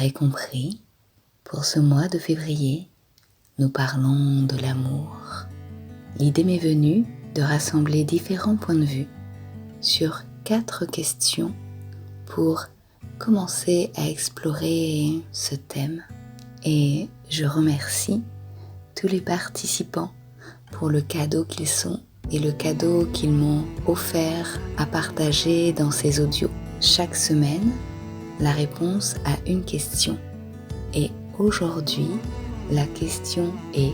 l'aurai compris, pour ce mois de février, nous parlons de l'amour. L'idée m'est venue de rassembler différents points de vue sur 4 questions pour commencer à explorer ce thème. Et je remercie tous les participants pour le cadeau qu'ils sont et le cadeau qu'ils m'ont offert à partager dans ces audios. Chaque semaine, la réponse à une question. Et aujourd'hui, la question est: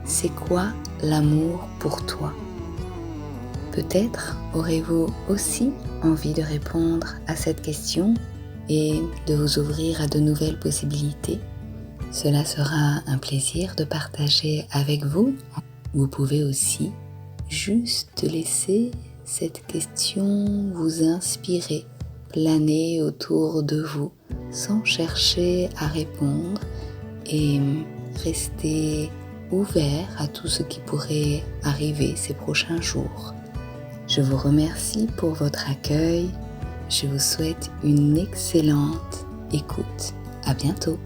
c'est quoi l'amour pour toi? Peut-être aurez-vous aussi envie de répondre à cette question et de vous ouvrir à de nouvelles possibilités. Cela sera un plaisir de partager avec vous. Vous pouvez aussi juste laisser cette question vous inspirer, planer autour de vous sans chercher à répondre et rester ouvert à tout ce qui pourrait arriver ces prochains jours. Je vous remercie pour votre accueil. Je vous souhaite une excellente écoute. À bientôt.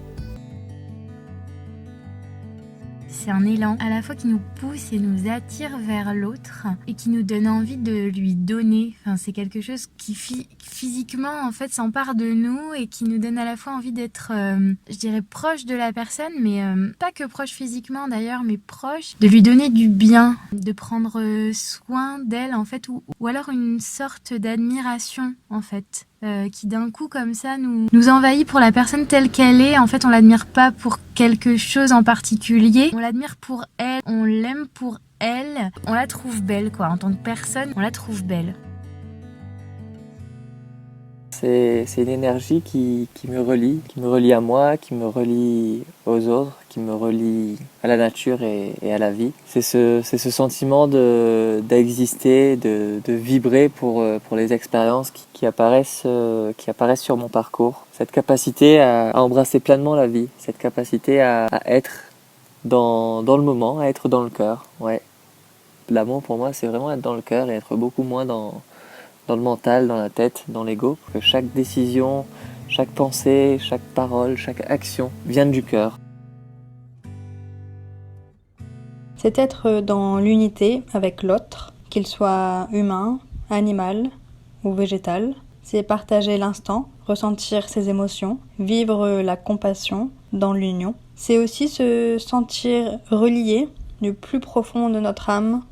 C'est un élan à la fois qui nous pousse et nous attire vers l'autre et qui nous donne envie de lui donner. Enfin, c'est quelque chose qui physiquement en fait s'empare de nous et qui nous donne à la fois envie d'être, je dirais, proche de la personne, mais pas que proche physiquement d'ailleurs, mais proche, de lui donner du bien, de prendre soin d'elle en fait, ou alors une sorte d'admiration en fait. Qui d'un coup comme ça nous envahit pour la personne telle qu'elle est. En fait, on l'admire pas pour quelque chose en particulier, on l'admire pour elle, on l'aime pour elle, on la trouve belle quoi, en tant que personne, on la trouve belle. C'est une énergie qui me relie à moi, qui me relie aux autres, qui me relie à la nature et à la vie. C'est ce sentiment d'exister, de vibrer pour les expériences qui apparaissent sur mon parcours. Cette capacité à embrasser pleinement la vie, cette capacité à être dans le moment, à être dans le cœur. Ouais. L'amour pour moi, c'est vraiment être dans le cœur et être beaucoup moins dans le mental, dans la tête, dans l'ego, que chaque décision, chaque pensée, chaque parole, chaque action vienne du cœur. C'est être dans l'unité avec l'autre, qu'il soit humain, animal ou végétal. C'est partager l'instant, ressentir ses émotions, vivre la compassion dans l'union. C'est aussi se sentir relié du plus profond de notre âme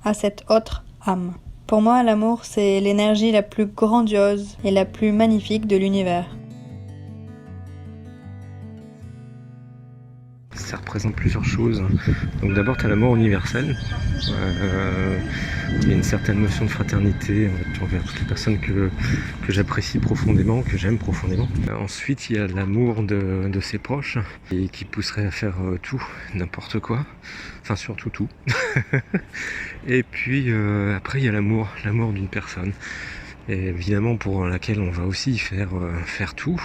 à cette autre âme. Pour moi, l'amour, c'est l'énergie la plus grandiose et la plus magnifique de l'univers. Ça représente plusieurs choses. Donc d'abord, tu as l'amour universel. Il y a une certaine notion de fraternité envers toutes les personnes que j'apprécie profondément, que j'aime profondément. Ensuite, il y a l'amour de ses proches et qui pousserait à faire tout, n'importe quoi. Enfin, surtout tout. Et puis après, il y a l'amour d'une personne. Et évidemment pour laquelle on va aussi faire tout.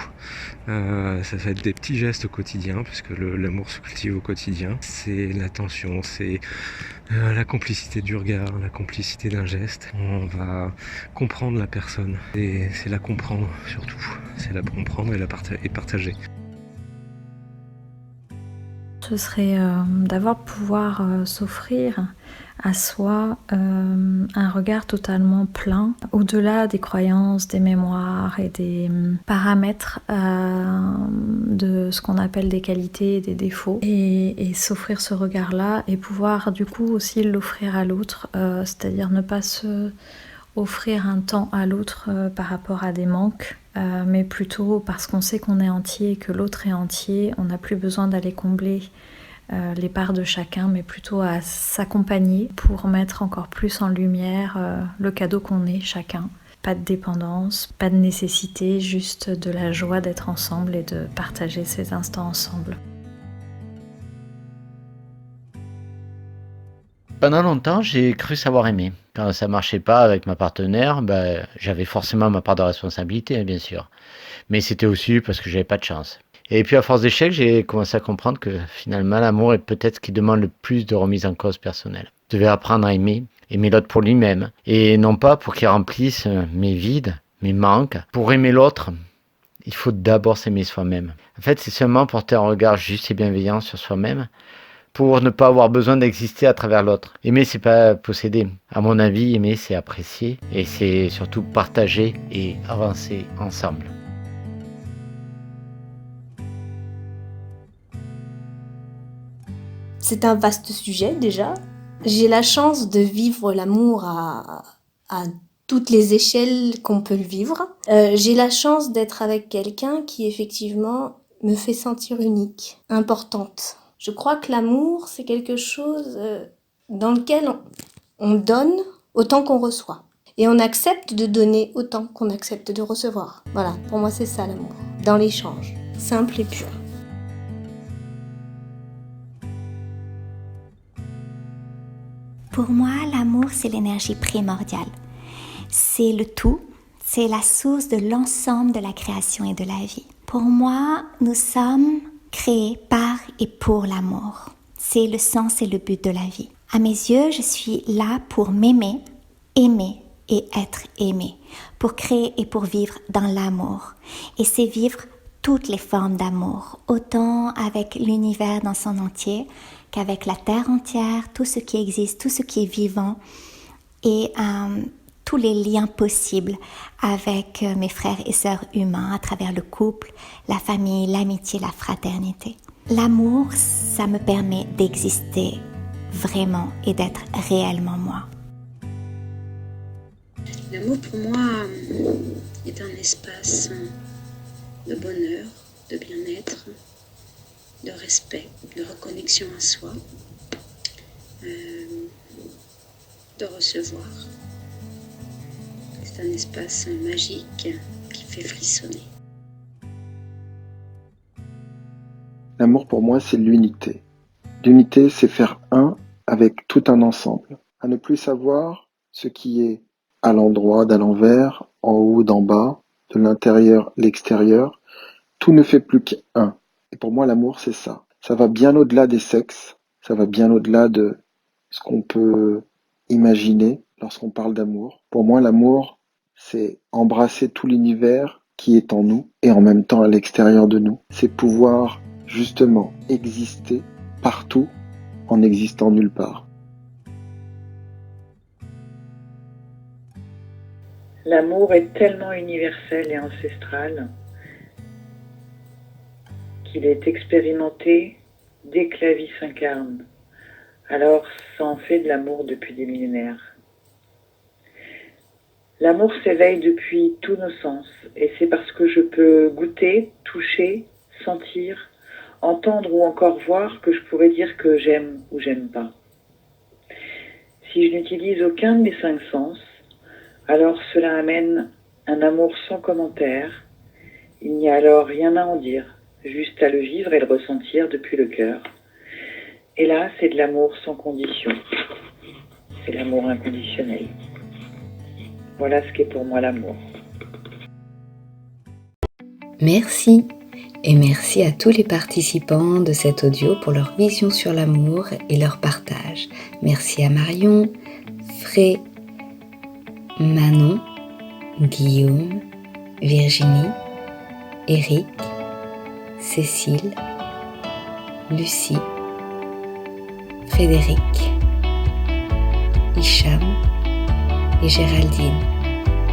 Ça va être des petits gestes au quotidien, puisque l'amour se cultive au quotidien. C'est l'attention, c'est la complicité du regard, la complicité d'un geste. On va comprendre la personne, et c'est la comprendre surtout. C'est la comprendre et partager. Ce serait d'avoir pouvoir s'offrir à soi un regard totalement plein, au-delà des croyances, des mémoires et des paramètres de ce qu'on appelle des qualités et des défauts, et s'offrir ce regard-là et pouvoir du coup aussi l'offrir à l'autre, c'est-à-dire ne pas se offrir un temps à l'autre par rapport à des manques, mais plutôt parce qu'on sait qu'on est entier et que l'autre est entier. On n'a plus besoin d'aller combler les parts de chacun, mais plutôt à s'accompagner pour mettre encore plus en lumière le cadeau qu'on est chacun. Pas de dépendance, pas de nécessité, juste de la joie d'être ensemble et de partager ces instants ensemble. Pendant longtemps, j'ai cru savoir aimer. Quand ça marchait pas avec ma partenaire, j'avais forcément ma part de responsabilité, bien sûr. Mais c'était aussi parce que j'avais pas de chance. Et puis à force d'échecs, j'ai commencé à comprendre que finalement l'amour est peut-être ce qui demande le plus de remise en cause personnelle. Je devais apprendre à aimer l'autre pour lui-même, et non pas pour qu'il remplisse mes vides, mes manques. Pour aimer l'autre, il faut d'abord s'aimer soi-même. En fait, c'est seulement porter un regard juste et bienveillant sur soi-même pour ne pas avoir besoin d'exister à travers l'autre. Aimer, c'est pas posséder. À mon avis, aimer, c'est apprécier et c'est surtout partager et avancer ensemble. C'est un vaste sujet déjà. J'ai la chance de vivre l'amour à toutes les échelles qu'on peut le vivre. J'ai la chance d'être avec quelqu'un qui effectivement me fait sentir unique, importante. Je crois que l'amour, c'est quelque chose dans lequel on donne autant qu'on reçoit. Et on accepte de donner autant qu'on accepte de recevoir. Voilà, pour moi c'est ça l'amour. Dans l'échange, simple et pur. Pour moi, l'amour, c'est l'énergie primordiale. C'est le tout, c'est la source de l'ensemble de la création et de la vie. Pour moi, nous sommes créés par et pour l'amour. C'est le sens et le but de la vie. À mes yeux, je suis là pour m'aimer, aimer et être aimé, pour créer et pour vivre dans l'amour. Et c'est vivre toutes les formes d'amour, autant avec l'univers dans son entier qu'avec la terre entière, tout ce qui existe, tout ce qui est vivant et tous les liens possibles avec mes frères et sœurs humains à travers le couple, la famille, l'amitié, la fraternité. L'amour, ça me permet d'exister vraiment et d'être réellement moi. L'amour pour moi est un espace de bonheur, de bien-être, de respect, de reconnexion à soi, de recevoir. C'est un espace magique qui fait frissonner. L'amour pour moi, c'est l'unité. L'unité, c'est faire un avec tout un ensemble. À ne plus savoir ce qui est à l'endroit, d'à l'envers, en haut, d'en bas, de l'intérieur, l'extérieur. Tout ne fait plus qu'un. Et pour moi, l'amour, c'est ça. Ça va bien au-delà des sexes. Ça va bien au-delà de ce qu'on peut imaginer lorsqu'on parle d'amour. Pour moi, l'amour, c'est embrasser tout l'univers qui est en nous et en même temps à l'extérieur de nous. C'est pouvoir justement exister partout en n'existant nulle part. L'amour est tellement universel et ancestral qu'il est expérimenté dès que la vie s'incarne. Alors ça en fait de l'amour depuis des millénaires. L'amour s'éveille depuis tous nos sens et c'est parce que je peux goûter, toucher, sentir, entendre ou encore voir que je pourrais dire que j'aime ou j'aime pas. Si je n'utilise aucun de mes 5 sens, alors cela amène un amour sans commentaire. Il n'y a alors rien à en dire, juste à le vivre et le ressentir depuis le cœur. Et là, c'est de l'amour sans condition. C'est l'amour inconditionnel. Voilà ce qu'est pour moi l'amour. Merci. Et merci à tous les participants de cet audio pour leur vision sur l'amour et leur partage. Merci à Marion, Fré, Manon, Guillaume, Virginie, Eric, Cécile, Lucie, Frédéric, Hicham et Géraldine.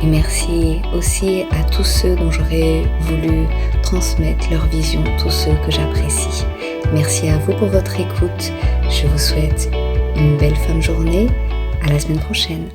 Et merci aussi à tous ceux dont j'aurais voulu transmettre leur vision, tous ceux que j'apprécie. Merci à vous pour votre écoute. Je vous souhaite une belle fin de journée. À la semaine prochaine.